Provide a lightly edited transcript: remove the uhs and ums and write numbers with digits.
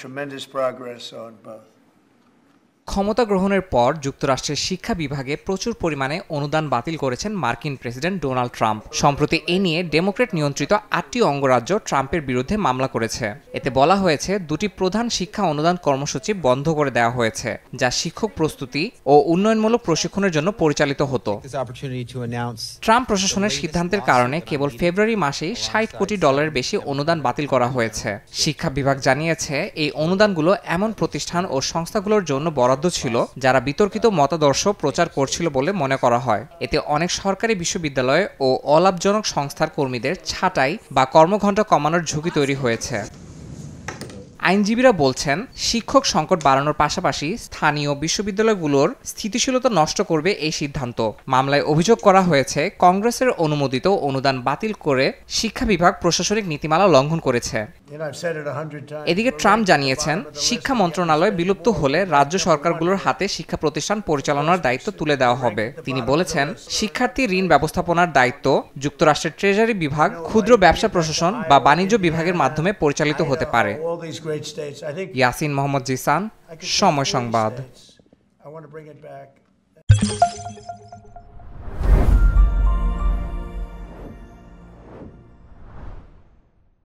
tremendous progress on both. ক্ষমতা গ্রহণের পর যুক্তরাষ্ট্রের শিক্ষা বিভাগে প্রচুর পরিমাণে অনুদান বাতিল করেছেন মার্কিন প্রেসিডেন্ট ডোনাল্ড ট্রাম্প। সম্প্রতি এ নিয়ে ডেমোক্র্যাট নিয়ন্ত্রিত 8টি অঙ্গরাজ্য ট্রাম্পের বিরুদ্ধে মামলা করেছে। এতে বলা হয়েছে দুটি প্রধান শিক্ষা অনুদান কর্মসূচি বন্ধ করে দেওয়া হয়েছে, যা শিক্ষক প্রস্তুতি ও উন্নয়নমূলক প্রশিক্ষণের জন্য পরিচালিত হতো। ট্রাম্প প্রশাসনের সিদ্ধান্তের কারণে কেবল ফেব্রুয়ারি মাসেই $60 কোটি বেশি অনুদান বাতিল করা হয়েছে। শিক্ষা বিভাগ জানিয়েছে এই অনুদানগুলো এমন প্রতিষ্ঠান ও সংস্থাগুলোর জন্য বরাদ্দ ছিল যারা বিতর্কিত মতাদর্শ প্রচার করছিল বলে মনে করা হয়। এতে অনেক সরকারি বিশ্ববিদ্যালয় ও অলাভজনক সংস্থার কর্মীদের ছাঁটাই বা কর্মঘণ্টা কমানোর ঝুঁকি তৈরি হয়েছে। আইনজীবীরা বলছেন, শিক্ষক সংকট বাড়ানোর পাশাপাশি স্থানীয় বিশ্ববিদ্যালয়গুলোর স্থিতিশীলতা নষ্ট করবে এই সিদ্ধান্ত। মামলায় অভিযোগ করা হয়েছে কংগ্রেসের অনুমোদিত অনুদান বাতিল করে শিক্ষা বিভাগ প্রশাসনিক নীতিমালা লঙ্ঘন করেছে। এদিকে ট্রাম্প জানিয়েছেন, শিক্ষা মন্ত্রণালয় বিলুপ্ত হলে রাজ্য সরকারগুলোর হাতে শিক্ষা প্রতিষ্ঠান পরিচালনার দায়িত্ব তুলে দেওয়া হবে। তিনি বলেছেন, শিক্ষার্থী ঋণ ব্যবস্থাপনার দায়িত্ব যুক্তরাষ্ট্রের ট্রেজারি বিভাগ, ক্ষুদ্র ব্যবসা প্রশাসন বা বাণিজ্য বিভাগের মাধ্যমে পরিচালিত হতে পারে। ইয়াসিন মোহাম্মদ জিসান, সময় সংবাদ।